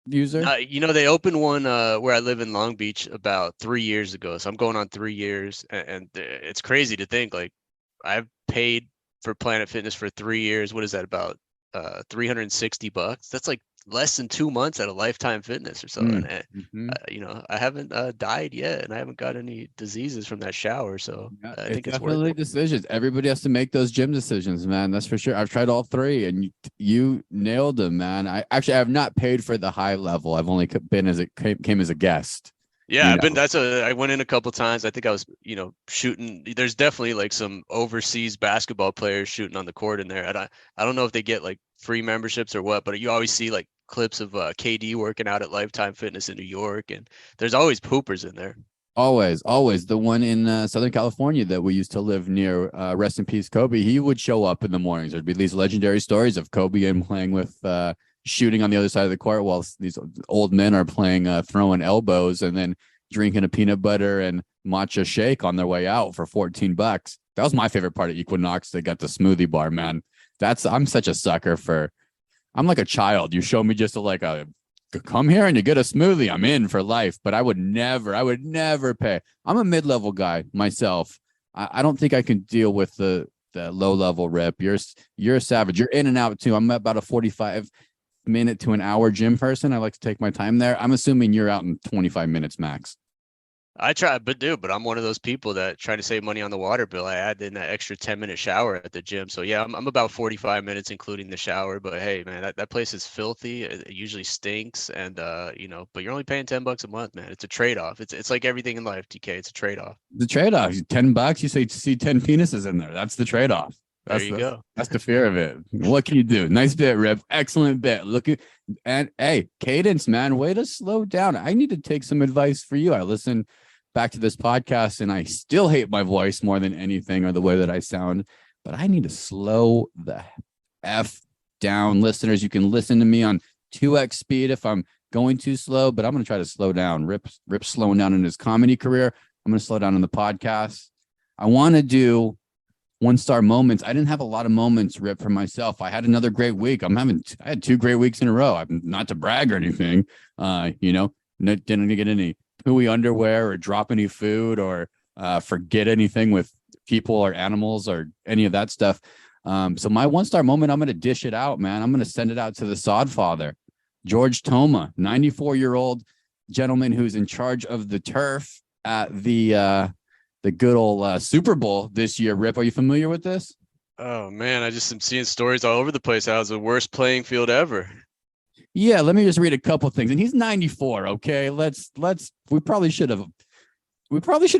user? They opened one where I live in Long Beach about 3 years ago. So I'm going on 3 years, and it's crazy to think like I've paid for Planet Fitness for 3 years. What is that, about $360? That's like less than 2 months at a Lifetime Fitness or something. I haven't died yet, and I haven't got any diseases from that shower. So I think it's definitely decisions. Everybody has to make those gym decisions, man. That's for sure. I've tried all 3, and you nailed them, man. I have not paid for the high level. I've only been as it came as a guest. Yeah, I went in a couple times. I think I was, shooting. There's definitely like some overseas basketball players shooting on the court in there. And I don't know if they get like free memberships or what, but you always see like clips of KD working out at Lifetime Fitness in New York, and there's always poopers in there. Always. The one in Southern California that we used to live near, rest in peace, Kobe, he would show up in the mornings. There'd be these legendary stories of Kobe and playing with shooting on the other side of the court while these old men are playing throwing elbows and then drinking a peanut butter and matcha shake on their way out for $14. That was my favorite part of Equinox. They got the smoothie bar, man. I'm such a sucker for. I'm like a child. You show me just come here and you get a smoothie, I'm in for life. But I would never pay. I'm a mid-level guy myself. I don't think I can deal with the low-level Rip. You're a savage. You're in and out too. I'm about a 45-minute to an hour gym person. I like to take my time there. I'm assuming you're out in 25 minutes max. I try, but I'm one of those people that try to save money on the water bill. I add in that extra 10-minute shower at the gym. So yeah, I'm about 45 minutes, including the shower. But hey, man, that place is filthy. It usually stinks, and but you're only paying $10 a month, man. It's a trade-off. It's like everything in life, TK. It's a trade-off. The trade-off. $10. You see 10 penises in there. That's the trade-off. There you go. That's the fear of it. What can you do? Nice bit, Rip. Excellent bit. And hey, cadence, man. Way to slow down. I need to take some advice for you. I listen back to this podcast and I still hate my voice more than anything or the way that I sound, but I need to slow the F down. Listeners, you can listen to me on 2x speed if I'm going too slow, but I'm going to try to slow down. Rip's slowing down in his comedy career. I'm going to slow down in the podcast. I want to do 1-star moments. I didn't have a lot of moments, Rip, for myself. I had another great week. I had 2 great weeks in a row. I'm not to brag or anything. Didn't get any pooey underwear or drop any food or forget anything with people or animals or any of that stuff. So my 1-star moment, I'm going to dish it out, man. I'm going to send it out to the sod father, George Toma, 94-year-old gentleman who's in charge of the turf at the good old Super Bowl this year. Rip, are you familiar with this? Oh man, I just am seeing stories all over the place. How it's the worst playing field ever. Yeah, let me just read a couple things. And he's 94. Okay, we probably should have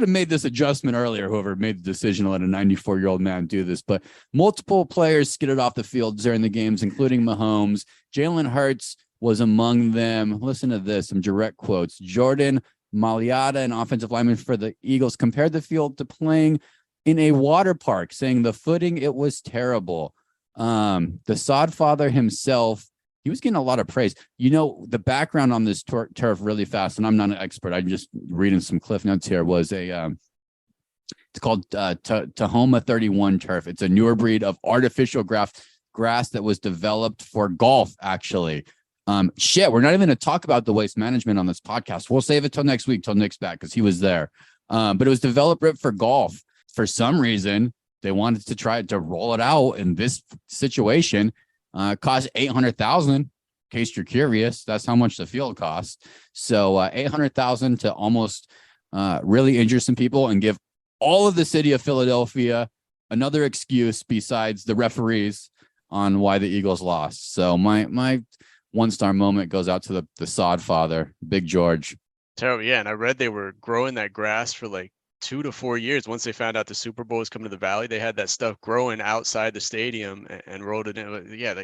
made this adjustment earlier. Whoever made the decision to let a 94-year-old man do this, but multiple players skidded off the field during the games, including Mahomes. Jalen Hurts was among them. Listen to this, some direct quotes. Jordan Mailata, an offensive lineman for the Eagles, compared the field to playing in a water park, saying the footing, it was terrible. The sod father himself, he was getting a lot of praise. You know, the background on this turf really fast, and I'm not an expert. I'm just reading some cliff notes here, was it's called Tahoma 31 turf. It's a newer breed of artificial grass that was developed for golf, actually. We're not even going to talk about the waste management on this podcast. We'll save it till next week, till Nick's back, because he was there. But it was developed for golf. For some reason, they wanted to try to roll it out in this situation. Cost $800,000. In case you're curious, that's how much the field costs. So $800,000 to almost really injure some people and give all of the city of Philadelphia another excuse besides the referees on why the Eagles lost. So my one-star moment goes out to the sod father, Big George. Terrible, yeah. And I read they were growing that grass for like 2 to 4 years. Once they found out the Super Bowl was coming to the Valley, they had that stuff growing outside the stadium and rolled it in. Yeah,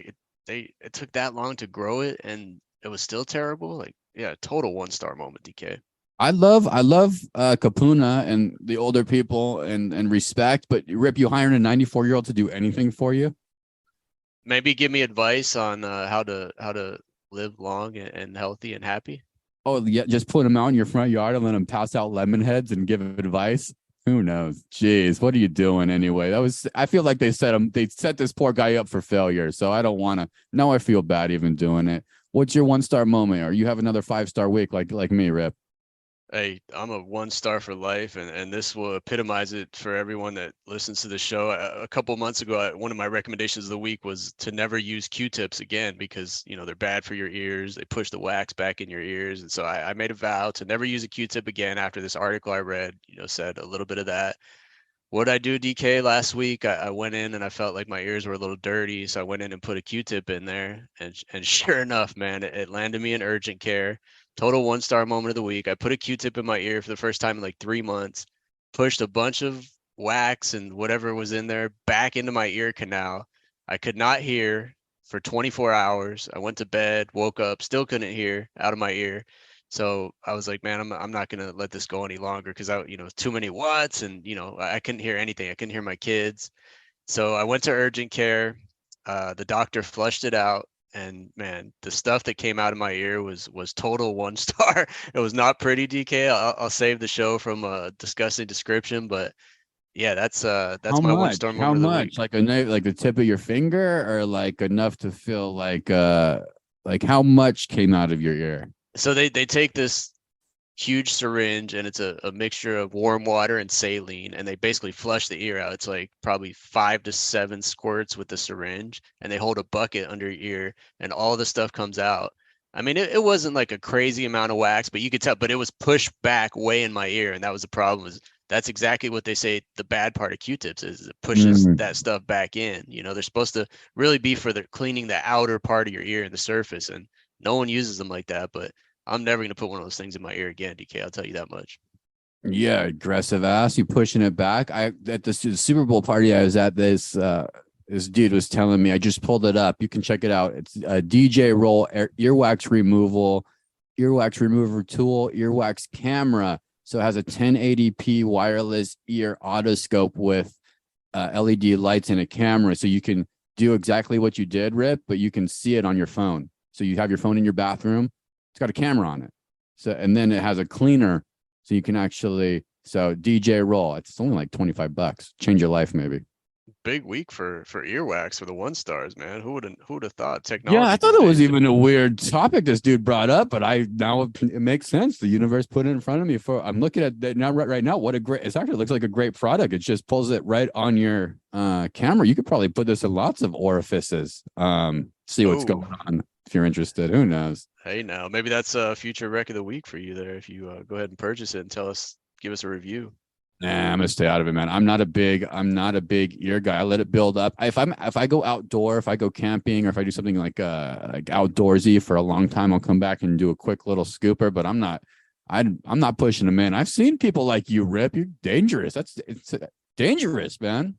it took that long to grow it, and it was still terrible. Like, yeah, total one-star moment, DK. I love Kapuna and the older people and respect, but Rip, you hiring a 94-year-old to do anything for you? Maybe give me advice on how to live long and healthy and happy. Oh, yeah, just put him out in your front yard and let him pass out lemon heads and give advice. Who knows? Jeez, what are you doing anyway? I feel like they set this poor guy up for failure. So I don't want to. Now I feel bad even doing it. What's your one-star moment? Or you have another 5-star week like me, Rip? Hey, I'm a 1-star for life, and this will epitomize it for everyone that listens to the show. A couple months ago, one of my recommendations of the week was to never use Q-tips again because, they're bad for your ears. They push the wax back in your ears. And so I made a vow to never use a Q-tip again after this article I read, said a little bit of that. What I do, DK, last week, I went in and I felt like my ears were a little dirty. So I went in and put a Q-tip in there. And sure enough, man, it landed me in urgent care. Total 1-star moment of the week. I put a Q-tip in my ear for the first time in like 3 months, pushed a bunch of wax and whatever was in there back into my ear canal. I could not hear for 24 hours. I went to bed, woke up, still couldn't hear out of my ear. So I was like, man, I'm not going to let this go any longer because too many watts and, I couldn't hear anything. I couldn't hear my kids. So I went to urgent care. The doctor flushed it out. And man, the stuff that came out of my ear was total 1-star. It was not pretty, DK. I'll save the show from a disgusting description, but yeah, that's my 1-star moment of the week. Like like the tip of your finger, or like enough to feel like how much came out of your ear? So they take this huge syringe and it's a mixture of warm water and saline, and they basically flush the ear out. It's like probably 5 to 7 squirts with the syringe, and they hold a bucket under your ear and all the stuff comes out. I mean, it wasn't like a crazy amount of wax, but you could tell, but it was pushed back way in my ear. And that was the problem. That's exactly what they say the bad part of Q-tips is it pushes that stuff back in. They're supposed to really be for the cleaning the outer part of your ear and the surface, and no one uses them like that. But I'm never going to put one of those things in my ear again, DK. I'll tell you that much. Yeah, aggressive ass. You pushing it back. At the Super Bowl party I was at, this dude was telling me, I just pulled it up. You can check it out. It's a DJ Roll earwax remover tool, earwax camera. So it has a 1080p wireless ear otoscope with LED lights and a camera. So you can do exactly what you did, Rip, but you can see it on your phone. So you have your phone in your bathroom. It's got a camera on it. So, and then it has a cleaner. So you can actually, DJ Roll, it's only like $25. Change your life, maybe. Big week for earwax for the 1-stars, man. Who would have thought technology? Yeah, I thought it was even a weird topic this dude brought up, but now it makes sense. The universe put it in front of me. I'm looking at that now right now. What it actually looks like a great product. It just pulls it right on your camera. You could probably put this in lots of orifices. See what's going on if you're interested. Who knows? Hey, now maybe that's a future rec of the week for you there. If you go ahead and purchase it and give us a review. Nah, I'm gonna stay out of it, man. I'm not a big ear guy. I let it build up. If I go outdoor, if I go camping, or if I do something like outdoorsy for a long time, I'll come back and do a quick little scooper. But I'm not pushing them in. I've seen people like you, Rip. You're dangerous. It's dangerous, man.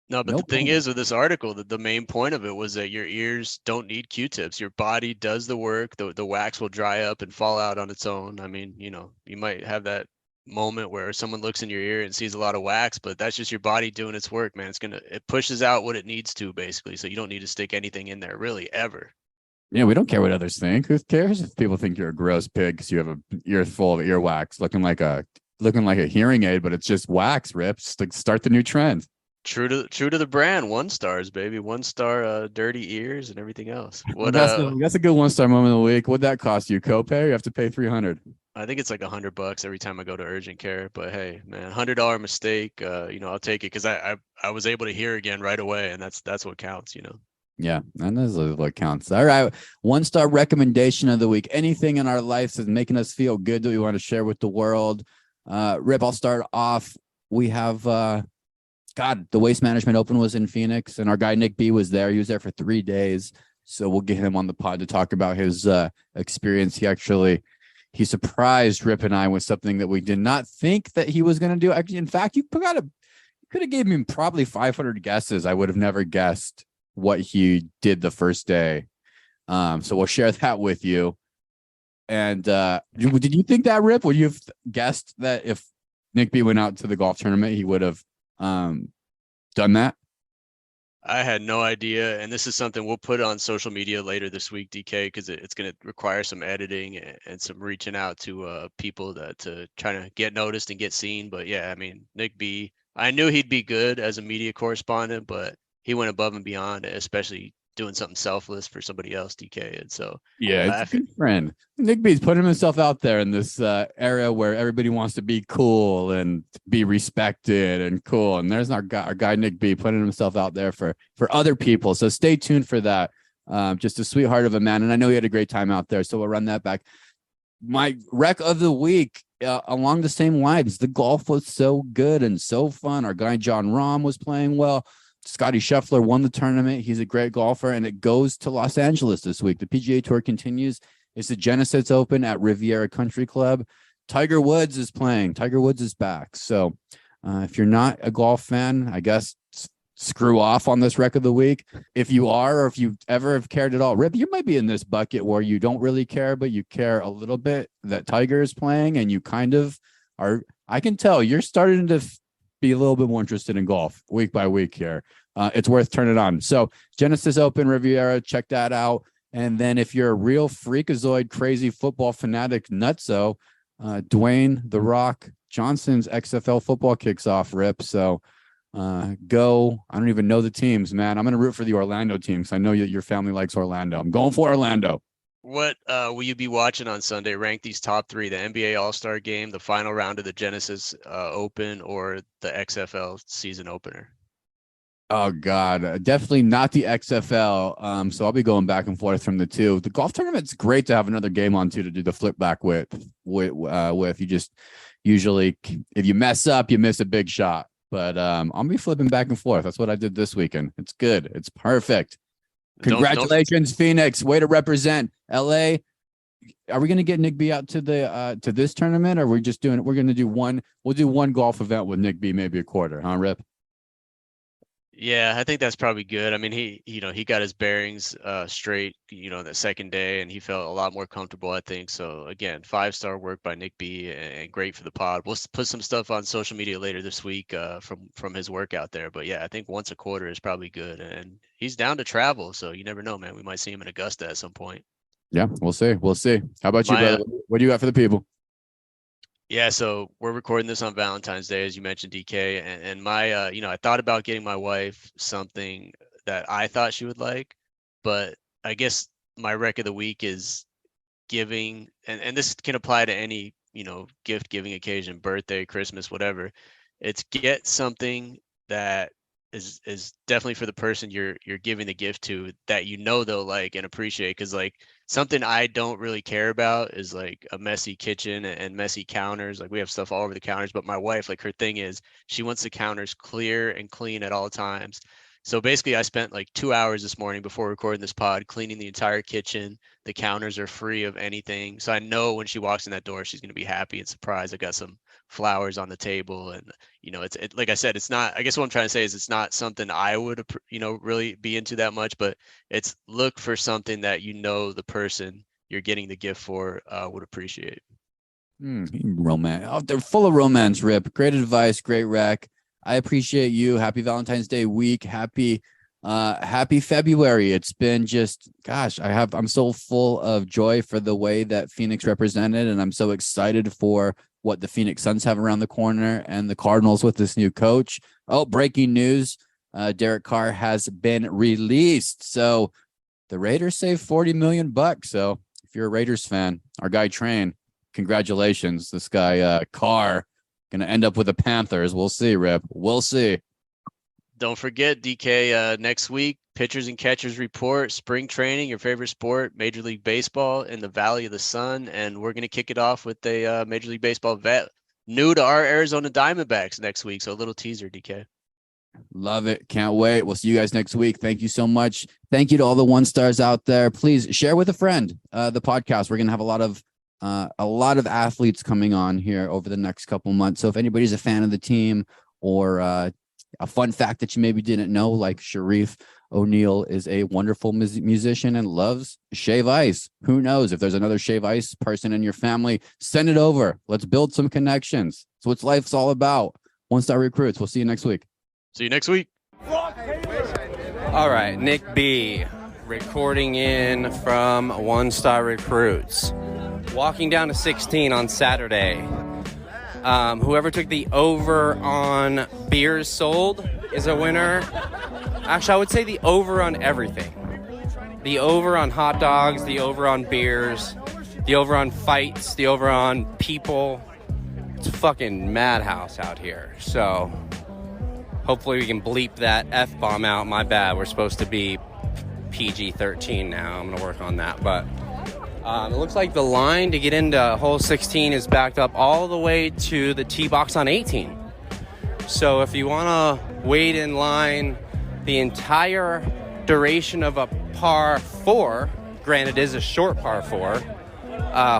No, but No the thing comment. is with this article, that the main point of it was that your ears don't need Q-tips. Your body does the work. The wax will dry up and fall out on its own. I mean, you might have that moment where someone looks in your ear and sees a lot of wax, but that's just your body doing its work, man. It pushes out what it needs to, basically. So you don't need to stick anything in there really ever. Yeah, we don't care what others think. Who cares if people think you're a gross pig because you have a ear full of earwax, looking like a hearing aid, but it's just wax, Rip. Start the new trend. True to the brand, 1 stars, baby. 1 star, dirty ears and everything else. What That's a good 1 star moment of the week. What'd that cost you? Copay? You have to pay 300. I think it's like $100 every time I go to urgent care. But hey, man, $100 mistake. I'll take it because I was able to hear again right away, and that's what counts. Yeah, and that's what counts. All right, 1 star recommendation of the week. Anything in our lives that's making us feel good that we want to share with the world. Rip, I'll start off. We have the Waste Management Open was in Phoenix, and our guy Nick B was there. He was there for 3 days, so we'll get him on the pod to talk about his experience. He surprised Rip and I with something that we did not think that he was going to do. Actually, in fact, you could have gave him probably 500 guesses. I would have never guessed what he did the first day. So we'll share that with you. And did you think that, Rip? Would you have guessed that if Nick B went out to the golf tournament, he would have done that? I had no idea, and this is something we'll put on social media later this week, DK, because it's going to require some editing and some reaching out to people to try to get noticed and get seen. But yeah, I mean, Nick B, I knew he'd be good as a media correspondent, but he went above and beyond, especially doing something selfless for somebody else, DK. And so, Yeah, it's a good friend. Nick B's putting himself out there in this era where everybody wants to be cool and be respected and cool. And there's our guy Nick B putting himself out there for other people. So stay tuned for that. Just a sweetheart of a man. And I know he had a great time out there. So we'll run that back. My rec of the week, along the same lines, the golf was so good and so fun. Our guy John Rahm was playing well. Scotty Scheffler won the tournament. He's a great golfer, and it goes to Los Angeles this week. The PGA Tour continues. It's the Genesis Open at Riviera Country Club. Tiger Woods is playing. Tiger Woods is back. So if you're not a golf fan, I guess screw off on this rec of the week. If you are, or if you ever have cared at all, Rip, you might be in this bucket where you don't really care, but you care a little bit that Tiger is playing, and you kind of are. I can tell you're starting to be a little bit more interested in golf week by week here. It's worth turning on. So Genesis Open Riviera, check that out. And then if you're a real freakazoid, crazy football fanatic nutso, Dwayne The Rock Johnson's XFL football kicks off, Rip. So go. I don't even know the teams, man. I'm going to root for the Orlando team because I know your family likes Orlando. I'm going for Orlando. What will you be watching on Sunday? Rank these top three: the NBA All-Star Game, the final round of the Genesis Open, or the XFL season opener? Oh God, definitely not the XFL. So I'll be going back and forth from the two. The golf tournament's great to have another game on too to do the flip back with. You just usually, if you mess up, you miss a big shot. But I'll be flipping back and forth. That's what I did this weekend. It's good. It's perfect. Congratulations, Phoenix. Way to represent LA. Are we going to get Nick B out to this tournament, or are we just doing? We're going to do one. We'll do one golf event with Nick B, maybe a quarter, huh, Rip? Yeah, I think that's probably good. I mean, he got his bearings straight, the second day, and he felt a lot more comfortable, I think. So again, 5-star work by Nick B, and great for the pod. We'll put some stuff on social media later this week from his workout there. But yeah, I think once a quarter is probably good, and he's down to travel, so you never know, man. We might see him in Augusta at some point. Yeah, we'll see. We'll see. How about you, brother? What do you got for the people? Yeah, so we're recording this on Valentine's Day, as you mentioned, DK, and my, I thought about getting my wife something that I thought she would like, but I guess my rec of the week is giving, and this can apply to any, gift giving occasion, birthday, Christmas, whatever. It's get something that is definitely for the person you're giving the gift to, that they'll like and appreciate. Because like something I don't really care about is like a messy kitchen and messy counters. Like we have stuff all over the counters, but my wife, like her thing is she wants the counters clear and clean at all times. So basically I spent like 2 hours this morning before recording this pod cleaning the entire kitchen. The counters are free of anything, so I know when she walks in that door she's going to be happy and surprised. I got some flowers on the table, and it's like I said, it's not, I guess what I'm trying to say is it's not something I would really be into that much, but it's look for something that the person you're getting the gift for would appreciate. Romance. Oh, they're full of romance, Rip. Great advice, great rec. I appreciate you. Happy Valentine's Day week. Happy February. It's been just, gosh, I'm so full of joy for the way that Phoenix represented, and I'm so excited for what the Phoenix Suns have around the corner and the Cardinals with this new coach. Oh, breaking news. Derek Carr has been released. So the Raiders saved $40 million. So if you're a Raiders fan, our guy Train, congratulations. This guy Carr going to end up with the Panthers. We'll see, Rip. We'll see. Don't forget, DK, next week, pitchers and catchers report, spring training, your favorite sport, Major League Baseball in the Valley of the Sun. And we're going to kick it off with a Major League Baseball vet new to our Arizona Diamondbacks next week. So a little teaser, DK. Love it. Can't wait. We'll see you guys next week. Thank you so much. Thank you to all the one stars out there. Please share with a friend the podcast. We're going to have a lot of athletes coming on here over the next couple months. So if anybody's a fan of the team, or a fun fact that you maybe didn't know, like Shareef O'Neal is a wonderful musician and loves shave ice. Who knows if there's another shave ice person in your family, send it over. Let's build some connections. That's what life's all about. One Star Recruits. We'll see you next week. See you next week. All right, Nick B, recording in from One Star Recruits. Walking down to 16 on Saturday. Whoever took the over on beers sold is a winner. Actually, I would say the over on everything. The over on hot dogs, the over on beers, the over on fights, the over on people. It's a fucking madhouse out here. So hopefully we can bleep that F-bomb out. My bad. We're supposed to be PG-13 now. I'm going to work on that. But it looks like the line to get into hole 16 is backed up all the way to the tee box on 18. So if you want to wait in line the entire duration of a par 4, granted it is a short par 4,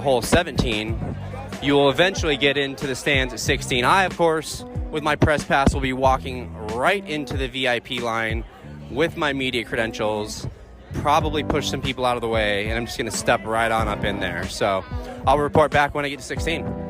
hole 17, you will eventually get into the stands at 16. I, of course, with my press pass, will be walking right into the VIP line with my media credentials, probably push some people out of the way, and I'm just going to step right on up in there. So I'll report back when I get to 16.